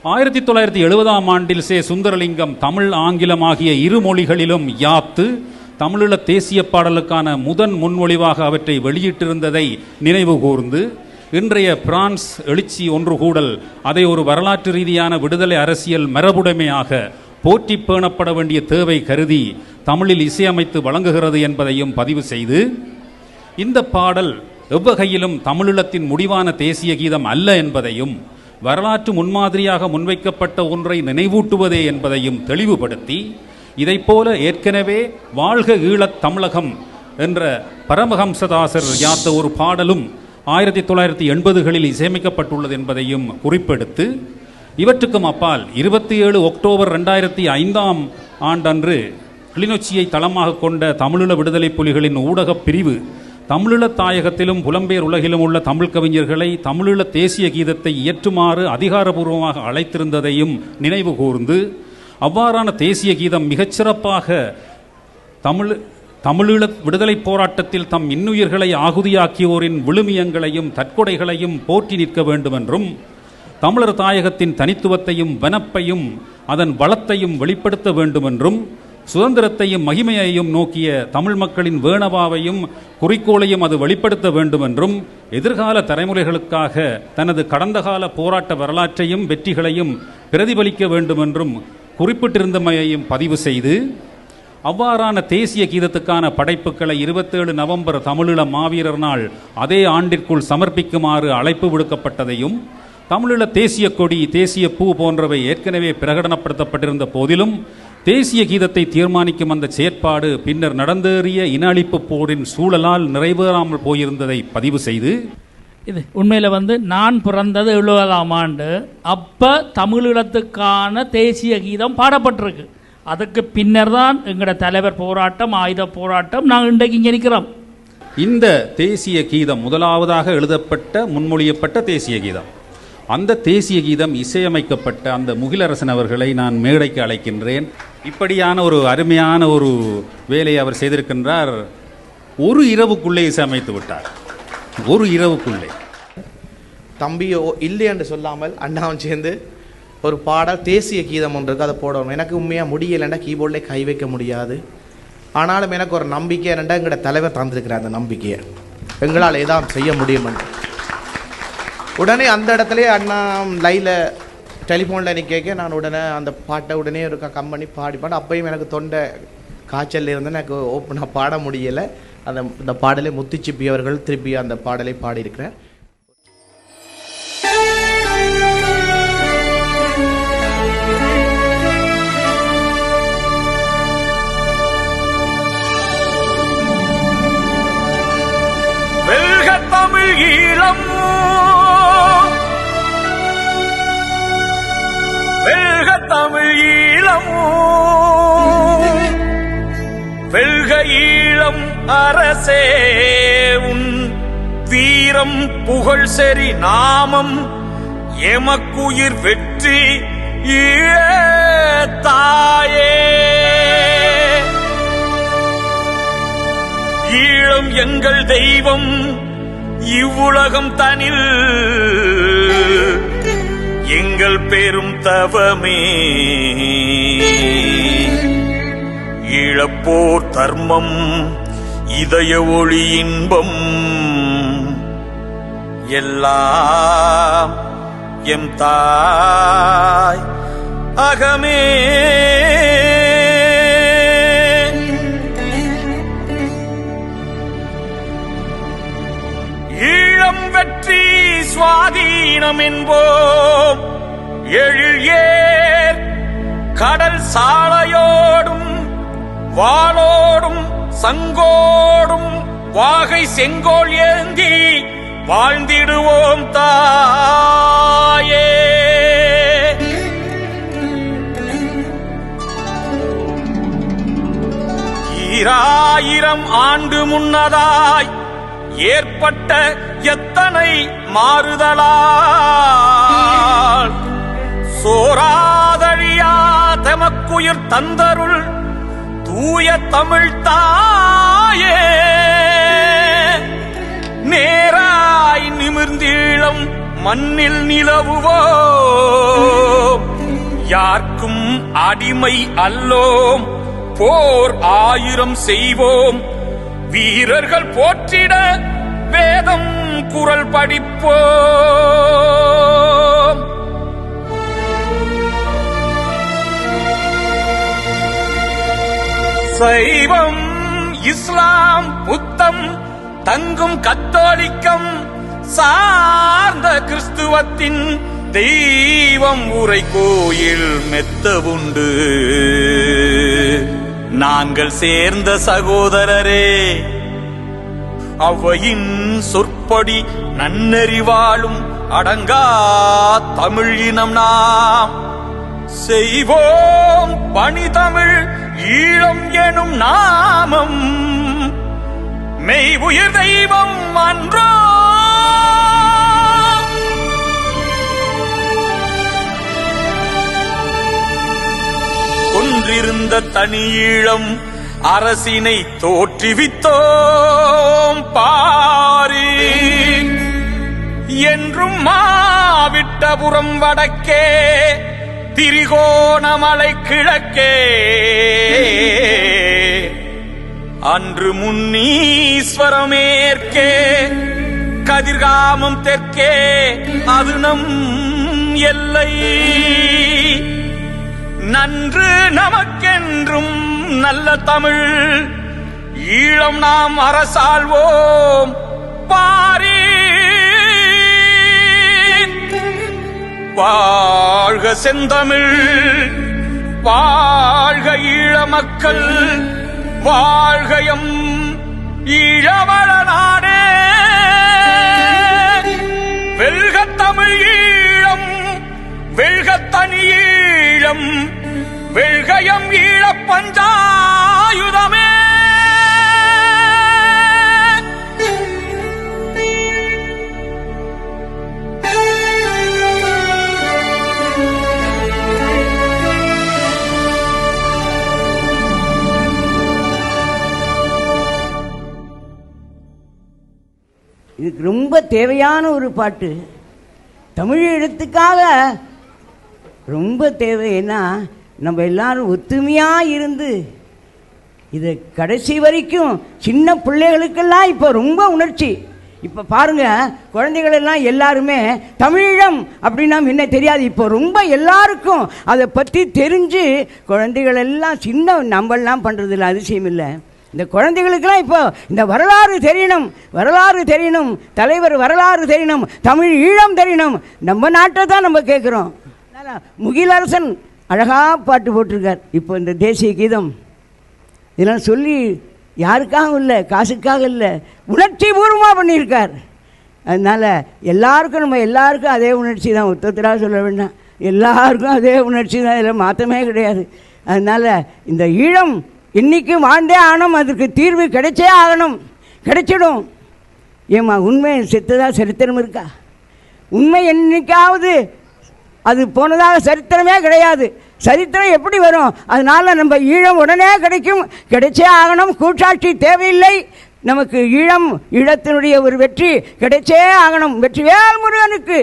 1970ஆம் ஆண்டில் சே. சுந்தரலிங்கம் தமிழ் ஆங்கிலம் ஆகிய இரு மொழிகளிலும் யாத்து தமிழீழ தேசிய பாடலுக்கான முன்மொழிவாக அவற்றை வெளியிட்டிருந்ததை நினைவு கூர்ந்து இன்றைய பிரான்ஸ் எழுச்சி ஒன்று கூடல் அதை ஒரு வரலாற்று ரீதியான விடுதலை அரசியல் மரபுடைமையாக போற்றி பேணப்பட வேண்டிய தேவை கருதி தமிழில் இசையமைத்து வழங்குகிறது என்பதையும் பதிவு செய்து, இந்த பாடல் எவ்வகையிலும் தமிழீழத்தின் முடிவான தேசிய கீதம் அல்ல என்பதையும் வரலாற்று முன்மாதிரியாக முன்வைக்கப்பட்ட ஒன்றை நினைவூட்டுவதே என்பதையும் தெளிவுபடுத்தி, இதைப்போல ஏற்கனவே வாழ்க ஈழத் தமிழகம் என்ற பரமஹம்சதாசர் யாத்த ஒரு பாடலும் 1980களில் இசையமைக்கப்பட்டுள்ளது என்பதையும் குறிப்பெடுத்து, இவற்றுக்கும் அப்பால் 27 அக்டோபர் 2005ஆம் ஆண்டன்று கிளிநொச்சியை தளமாக கொண்ட தமிழீழ விடுதலை புலிகளின் ஊடகப் பிரிவு தமிழீழ தாயகத்திலும் புலம்பெயர் உலகிலும் உள்ள தமிழ் கவிஞர்களை தமிழீழ தேசிய கீதத்தை இயற்றுமாறு அதிகாரபூர்வமாக அழைத்திருந்ததையும் நினைவு கூர்ந்து, அவ்வாறான தேசிய கீதம் மிகச்சிறப்பாக தமிழீழ விடுதலை போராட்டத்தில் தம் இன்னுயிர்களை ஆகுதியாக்கியோரின் விழுமியங்களையும் தற்கொடைகளையும் போற்றி நிற்க வேண்டும் என்றும், தமிழர் தாயகத்தின் தனித்துவத்தையும் வனப்பையும் அதன் வளத்தையும் வெளிப்படுத்த வேண்டும் என்றும், சுதந்திரத்தையும் மகிமையையும் நோக்கிய தமிழ் மக்களின் வேணவாவையும் குறிக்கோளையும் அது வெளிப்படுத்த வேண்டும் என்றும், எதிர்கால தலைமுறைகளுக்காக தனது கடந்த கால போராட்ட வரலாற்றையும் வெற்றிகளையும் பிரதிபலிக்க வேண்டும் என்றும் குறிப்பிட்டிருந்தமையையும் பதிவு செய்து, அவ்வாறான தேசிய கீதத்துக்கான படைப்புகளை 27 நவம்பர் தமிழீழ மாவீரர் நாள் அதே ஆண்டிற்குள் சமர்ப்பிக்குமாறு அழைப்பு விடுக்கப்பட்டதையும், தமிழீழ தேசிய கொடி தேசிய பூ போன்றவை ஏற்கனவே பிரகடனப்படுத்தப்பட்டிருந்த போதிலும் தேசிய கீதத்தை தீர்மானிக்கும் அந்த செயற்பாடு பின்னர் நடந்தேறிய இன அழிப்பு போரின் சூழலால் நிறைவேறாமல் போயிருந்ததை பதிவு செய்து, இது உண்மையில் நான் பிறந்தது 70ஆம் ஆண்டு. அப்போ தமிழீழத்துக்கான தேசிய கீதம் பாடப்பட்டிருக்கு. அதுக்கு பின்னர் தான் எங்களோட தலைவர் போராட்டம், ஆயுத போராட்டம், நாங்கள் இன்றைக்கு இங்கே நிற்கிறோம். இந்த தேசிய கீதம் முதலாவதாக எழுதப்பட்ட முன்மொழியப்பட்ட தேசிய கீதம். அந்த தேசிய கீதம் இசையமைக்கப்பட்ட அந்த முகிலரசன் அவர்களை நான் மேடைக்கு அழைக்கின்றேன். இப்படியான ஒரு அருமையான ஒரு வேலையை அவர் செய்திருக்கின்றார். ஒரு இரவுக்குள்ளே இசையமைத்து விட்டார். ஒரு இரவுக்குள்ளே. தம்பியோ இல்லை என்று சொல்லாமல் அண்ணாவும் சேர்ந்து ஒரு பாடல் தேசிய கீதம் ஒன்று இருக்குது, அதை போடணும். எனக்கு உண்மையாக முடியலைன்னா கீபோர்டில் கை வைக்க முடியாது. ஆனாலும் எனக்கு ஒரு நம்பிக்கை என்னென்னா எங்களோட தலைவர் தந்திருக்கிறார். அந்த நம்பிக்கையை எங்களால் ஏதாவது செய்ய முடியும். உடனே அந்த இடத்துல அண்ணா லைவில் டெலிஃபோனில் நிற்க நான் உடனே அந்த பாட்டை உடனே ஒரு கம்பெனி பாடிப்பாடு. அப்பையும் எனக்கு தொண்டை காய்ச்சல் இருந்தேன், எனக்கு ஓப்பனாக பாட முடியலை. அந்த பாடலை முத்துச்சிப்பி அவர்கள் திருப்பி அந்த பாடலை பாடியிருக்கிறார். வெல்க தமிழ் ஈழம், வெல்க தமிழ் ஈழம், வெல்க ஈழம் அரசே உன் வீரம் புகழ் செறி நாமம் எமக்குயிர் வெற்றி ஈழத்தாயே. ஈழம் எங்கள் தெய்வம் இவ்வுலகம் தனில் எங்கள் பெரும் தவமே. ஈழப்போர் தர்மம் இதய ஒளி இன்பம் எல்லாம் எம் தாய் அகமே. ஈழம் வெற்றி சுவாதீனம் என்போம் எழில் ஏர் கடல் சாலையோடும் வாளோடும் சங்கோடும் வாகை செங்கோல் ஏந்தி வாழ்ந்திடுவோம் தாயே. ஈராயிரம் ஆண்டு முன்னதாய் ஏற்பட்ட எத்தனை மாறுதலால் சோராதழியா தமக்குயிர் தந்தருள் தூய தமிழ் தாயே. நேராய் நிமிர்ந்தீழம் மண்ணில் நிலவுவோம் யார்க்கும் அடிமை அல்லோம், போர் 1000 செய்வோம், வீரர்கள் போற்றிட வேதம் குரல் படிப்போம். சைவம், இஸ்லாம், புத்தம், தங்கும் கத்தோலிக்கம் சார்ந்த கிறிஸ்துவத்தின் தெய்வம் உரை கோயில் மெத்தவுண்டு. நாங்கள் சேர்ந்த சகோதரரே, அவையின் சொற்படி நன்னெறிவாளும் அடங்கா தமிழ் இனம் நாம். செய்வோம் பணிதமிழ் ஈழம் எனும் நாமம், மெய் உயிர் தெய்வம் அன்றோ. கொன்றிருந்த தனியீழம் அரசினை தோற்றுவித்தோம் பாரி. என்றும் மாவிட்டபுரம் வடக்கே, திரிகோணமலை கிழக்கே, அன்று முன்னீஸ்வரமேற்கே, கதிர்காமம் தெற்கே, அது நம் எல்லை. நன்று நமக்கென்றும் நல்ல தமிழ் ஈழம் நாம் அரசாள்வோம் பாரி. வாழ்க செந்தமிழ், வாழ்க ஈழ மக்கள், வாழ்கயம் ஈழவள நாடே. வெல்க தமிழ் ஈழம், வெல்க தனி ஈழம், வெல்கயம் ஈழ பஞ்சாயுதமே. இதுக்கு ரொம்ப தேவையான ஒரு பாட்டு, தமிழ் எழுத்துக்காக ரொம்ப தேவை. ஏன்னா நம்ம எல்லாரும் ஒத்துமையாக இருந்து இதை கடைசி வரைக்கும் சின்ன பிள்ளைகளுக்கெல்லாம் இப்போ ரொம்ப உணர்ச்சி. இப்போ பாருங்கள், குழந்தைகளெல்லாம் எல்லாருமே தமிழீழம் அப்படின்னா முன்ன தெரியாது, இப்போ ரொம்ப எல்லாருக்கும் அதை பற்றி தெரிஞ்சு குழந்தைகளெல்லாம் சின்ன நம்மளாம் பண்ணுறதில்ல, அதிசயம் இல்லை. இந்த குழந்தைகளுக்கெல்லாம் இப்போ இந்த வரலாறு தெரியணும், வரலாறு தெரியணும், தலைவர் வரலாறு தெரியணும், தமிழ் ஈழம் தெரியணும். நம்ம நாட்டை தான் நம்ம கேட்குறோம். முகிலரசன் அழகாக பாட்டு போட்டிருக்கார். இப்போ இந்த தேசிய கீதம் இதெல்லாம் சொல்லி யாருக்காகவும் இல்லை, காசுக்காக இல்லை, உணர்ச்சி பூர்வமாக பண்ணியிருக்கார். அதனால் எல்லாருக்கும் நம்ம எல்லாருக்கும் அதே உணர்ச்சி தான், ஒத்தராக சொல்ல வேண்டாம், எல்லாருக்கும் அதே உணர்ச்சி தான், இதில் மாற்றமே கிடையாது. அதனால் இந்த ஈழம் இன்றைக்கும் வாழ்ந்தே ஆகணும், அதுக்கு தீர்வு கிடைச்சே ஆகணும், கிடைச்சிடும். ஏம்மா உண்மை செத்ததாக சரித்திரம் இருக்கா? உண்மை என்னைக்காவது அது போனதாக சரித்திரமே கிடையாது. சரித்திரம் எப்படி வரும்? அதனால் நம்ம ஈழம் உடனே கிடைக்கும், கிடைச்சே ஆகணும், கூட்டாட்சி தேவையில்லை. நமக்கு ஈழத்தினுடைய ஒரு வெற்றி கிடைச்சே ஆகணும். வெற்றிவேல் முருகனுக்கு